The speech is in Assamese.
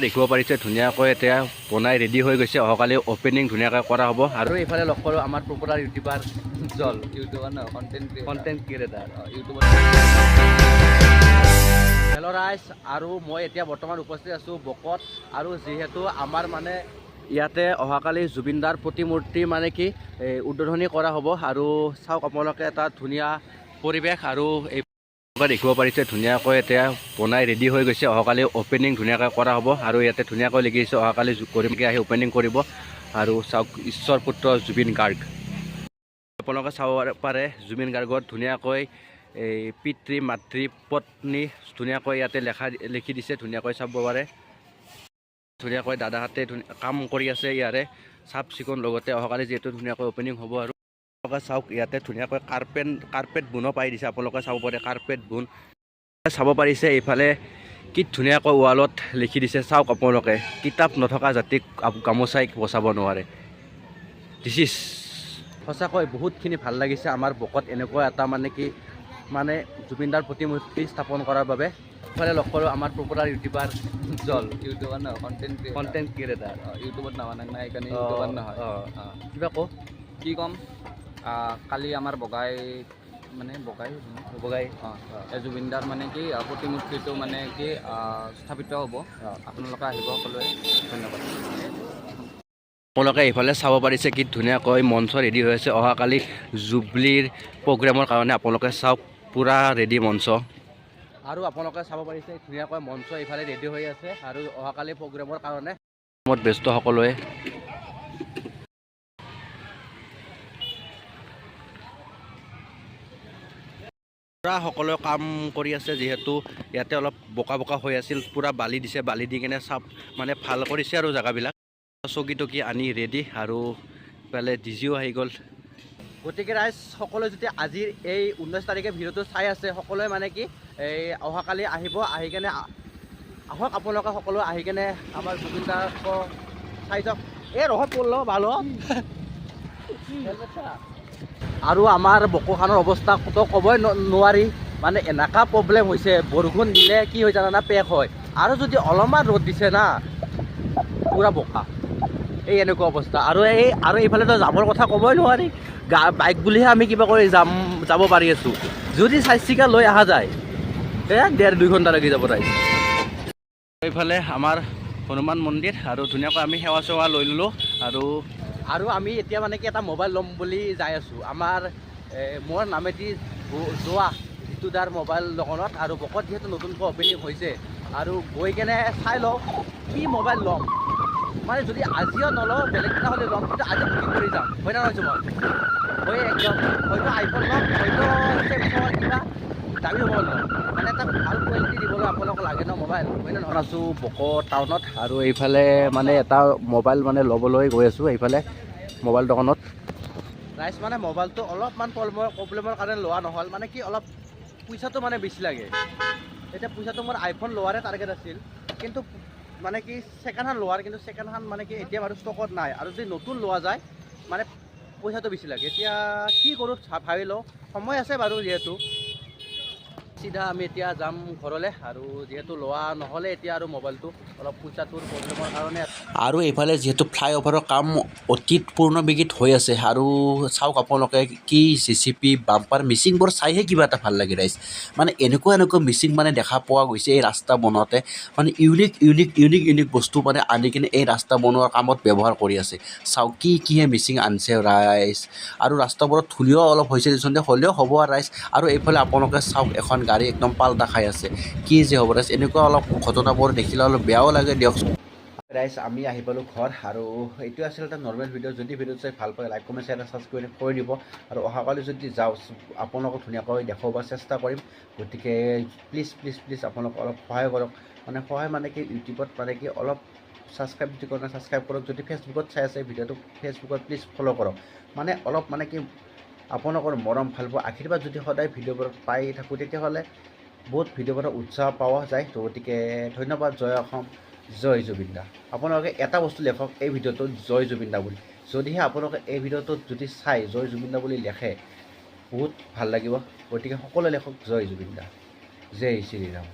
দেখিব পাৰিছে ধুনীয়াকৈ এতিয়া বনাই ৰেডি হৈ গৈছে। অহাকালি অপেনিং ধুনীয়াকৈ কৰা হ'ব। আৰু এইফালে লগ কৰোঁ আমাৰ পপুলাৰ ইউটিউবাৰ উজ্জ্বল। ইউটিউবাৰ নহয়, কণ্টেণ্ট ক্ৰিয়েটাৰ ইউটিউবাৰ। হেল্ল' ৰাইজ, আৰু মই এতিয়া বৰ্তমান উপস্থিত আছোঁ বকত। আৰু যিহেতু আমাৰ মানে ইয়াতে অহাকালি জুবিনদাৰ প্ৰতিমূৰ্তি মানে কি উদ্বোধনী কৰা হ'ব। আৰু চাওক আপোনালোকে এটা ধুনীয়া পৰিৱেশ। আৰু এই দেখিব পাৰিছে ধুনীয়াকৈ এতিয়া বনাই ৰেডি হৈ গৈছে। অহাকালি অপেনিং ধুনীয়াকৈ কৰা হ'ব। আৰু ইয়াতে ধুনীয়াকৈ লিখিছে অহাকালি কৰিমকৈ আহি অপেনিং কৰিব। আৰু চাওক ঈশ্বৰ পুত্ৰ জুবিন গাৰ্গ, আপোনালোকে চাব পাৰে জুবিন গাৰ্গত ধুনীয়াকৈ এই পিতৃ মাতৃ পত্নী ধুনীয়াকৈ ইয়াতে লিখি দিছে। ধুনীয়াকৈ চাব পাৰে। ধুনীয়াকৈ দাদাহঁতে কাম কৰি আছে ইয়াৰে চাফ চিকুণ। লগতে অহাকালি যিহেতু ধুনীয়াকৈ অপেনিং হ'ব। আৰু চাওক ইয়াতে ধুনীয়াকৈ কাৰ্পেট বুনো পাই দিছে। আপোনালোকে চাব পাৰে কাৰ্পেট বুন চাব পাৰিছে। এইফালে কি ধুনীয়াকৈ ৱালত লিখি দিছে। চাওক আপোনালোকে কিতাপ নথকা জাতিক গামোচাই বচাব নোৱাৰে। দিছ ইজ সঁচাকৈ বহুতখিনি ভাল লাগিছে আমাৰ বকত এনেকুৱা এটা মানে কি মানে জুবিনদাৰ প্ৰতিমূৰ্তি স্থাপন কৰাৰ বাবে। এইফালে লগ কৰোঁ আমাৰ পপুলাৰ ইউটিউবাৰ উজ্জ্বল। ইউটিউবাৰ নহয়, কণ্টেণ্ট ক্ৰিয়েটাৰ। ইউটিউবত নামানক নাই, সেইকাৰণে ইউটিউবাৰ নহয়। কিবা কওঁ কি ক'ম, কালি আমাৰ বগাই জুবিনদাৰ মানে কি প্ৰতিমূৰ্তিটো মানে কি স্থাপিত হ'ব। আপোনালোকে আহিব সকলোৱে। ধন্যবাদ। আপোনালোকে এইফালে চাব পাৰিছে কি ধুনীয়াকৈ মঞ্চ ৰেডি হৈ আছে অহাকালি জুবলিৰ প্ৰগ্ৰেমৰ কাৰণে। আপোনালোকে চাওক পূৰা ৰেডি মঞ্চ। আৰু আপোনালোকে চাব পাৰিছে ধুনীয়াকৈ মঞ্চ এইফালে ৰেডি হৈ আছে। আৰু অহাকালি প্ৰগ্ৰেমৰ কাৰণে ব্যস্ত সকলোৱে। পূৰা সকলোৱে কাম কৰি আছে। যিহেতু ইয়াতে অলপ বোকা হৈ আছিল, পূৰা বালি দিছে। বালি দি কেনে চাপ মানে ভাল কৰিছে আৰু জেগাবিলাক। চকী টকী আনি ৰেডি। আৰু ইফালে ডিজিও আহি গ'ল। গতিকে ৰাইজ সকলোৱে যদি আজিৰ এই 19 তাৰিখে ভিডিঅ'টো চাই আছে, সকলোৱে মানে কি এই অহাকালি আহিব। আহি কেনে আহক আপোনালোকে সকলোৱে আহি কেনে আমাৰ জুবিনদাক চাই যাওক। এই ৰহত পৰল ভাল। আৰু আমাৰ বকোখানৰ অৱস্থা তো ক'বই নোৱাৰি। মানে এনেকুৱা প্ৰব্লেম হৈছে, বৰষুণ দিলে কি হৈ জানা পেক হয়। আৰু যদি অলপমান ৰ'দ দিছে না পূৰা বোকা। এই এনেকুৱা অৱস্থা। আৰু এইফালেতো যাবৰ কথা ক'বই নোৱাৰি। বাইক বুলিহে আমি কিবা কৰি যাব পাৰি আছোঁ। যদি চাৰিচকীয়া লৈ অহা যায় ডেৰ 2 ঘণ্টা লাগি যাব ৰাইজ। এইফালে আমাৰ হনুমান মন্দিৰ। আৰু ধুনীয়াকৈ আমি সেৱা চেৱা লৈ ল'লোঁ। আৰু আমি এতিয়া মানে কি এটা মোবাইল ল'ম বুলি যাই আছোঁ আমাৰ মোৰ নামেদি যোৱা জিতুদাৰ মোবাইল দোকানত। আৰু বকত যিহেতু নতুনকৈ অপেনিং হৈছে, আৰু গৈ কেনে চাই লওঁ কি মোবাইল ল'ম। মানে যদি আজিও নলওঁ বেলেগ দিনা হ'লে ল'ম, কিন্তু আজি বুকিং কৰি যাম। হয় না নহৈছোঁ মই একদম হয়তো আইফোন ল'ম, হয়তো চেমচাঙৰ কিবা দামী মোবাইল ল'ম। মানে এটা ভাল কোৱালিটি দিবলৈ আপোনালোকক লাগে ন মোবাইল। হয় না নহয়। আছোঁ বকত টাউনত। আৰু এইফালে মানে এটা মোবাইল মানে ল'বলৈ গৈ আছোঁ এইফালে মোবাইল দোকানত। ৰাইজ মানে মোবাইলটো অলপমান প্ৰব্লেমৰ কাৰণে লোৱা নহ'ল। মানে কি অলপ পইচাটো মানে বেছি লাগে। এতিয়া পইচাটো মোৰ আইফোন লোৱাৰে টাৰ্গেট আছিল, কিন্তু মানে কি ছেকেণ্ড হেণ্ড লোৱাৰ। কিন্তু ছেকেণ্ড হেণ্ড মানে কি এতিয়া বাৰু ষ্টকত নাই। আৰু যদি নতুন লোৱা যায় মানে পইচাটো বেছি লাগে। এতিয়া কি কৰোঁ ভাবি লওঁ, সময় আছে বাৰু যিহেতু। চিধা আমি এতিয়া যাম ঘৰলৈ। আৰু যিহেতু লোৱা নহ'লে এতিয়া আৰু মোবাইলটো অলপ পইচাটোৰ প্ৰব্লেমৰ কাৰণে। আৰু এইফালে যিহেতু ফ্লাইঅভাৰৰ কাম অতীত পূৰ্ণবেগীত হৈ আছে। আৰু চাওক আপোনালোকে কি JCB বাম্পাৰ মিচিংবোৰ চাইহে কিবা এটা ভাল লাগে ৰাইজ। মানে এনেকুৱা মিচিং মানে দেখা পোৱা গৈছে এই ৰাস্তা বনাওঁতে। মানে ইউনিক বস্তু মানে আনি কিনে এই ৰাস্তা বনোৱাৰ কামত ব্যৱহাৰ কৰি আছে। চাওক কিহে মিচিং আনিছে ৰাইজ। আৰু ৰাস্তাবোৰত ধূলিও অলপ হৈছে দিচোন, হ'লেও হ'ব আৰু ৰাইজ। আৰু এইফালে আপোনালোকে চাওক এখন গাড়ী একদম পাল্টা খাই আছে। কি যে হ'ব ৰাইজ, এনেকুৱা অলপ ঘটনাবোৰ দেখিলে অলপ বেয়াও লাগে দিয়কচোন। ৰাইজ আমি আহি পালোঁ ঘৰ। আৰু এইটো আছিল এটা নৰ্মেল ভিডিঅ'। যদি ভিডিঅ'টো চাই ভাল পায় লাইক কমেণ্ট শ্বেয়াৰ ছাবস্ক্ৰাইব কৰি দিব। আৰু অহাকালি যদি যাওঁ আপোনালোকক ধুনীয়াকৈ দেখুৱাব চেষ্টা কৰিম। গতিকে প্লিজ আপোনালোক অলপ সহায় কৰক। মানে সহায় মানে কি ইউটিউবত মানে কি অলপ ছাবস্ক্ৰাইব যদি কৰা নাই ছাবস্ক্ৰাইব কৰক। যদি ফেচবুকত চাই আছে ভিডিঅ'টো ফেচবুকত প্লিজ ফ'ল' কৰক। মানে অলপ মানে কি আপোনালোকৰ মৰম ভাল পোৱা আশীৰ্বাদ যদি সদায় ভিডিঅ'বোৰত পাই থাকোঁ, তেতিয়াহ'লে বহুত ভিডিঅ'বোৰত উৎসাহ পোৱা যায়। তো গতিকে ধন্যবাদ। জয় অসম, জয় জুবিনদা। আপোনালোকে এটা বস্তু লিখক এই ভিডিঅ'টোত জয় জুবিনদা বুলি। যদিহে আপোনালোকে এই ভিডিঅ'টোত যদি চাই জয় জুবিনদা বুলি লিখে বহুত ভাল লাগিব। গতিকে সকলোৱে লিখক জয় জুবিনদা, জয় শ্ৰীৰাম।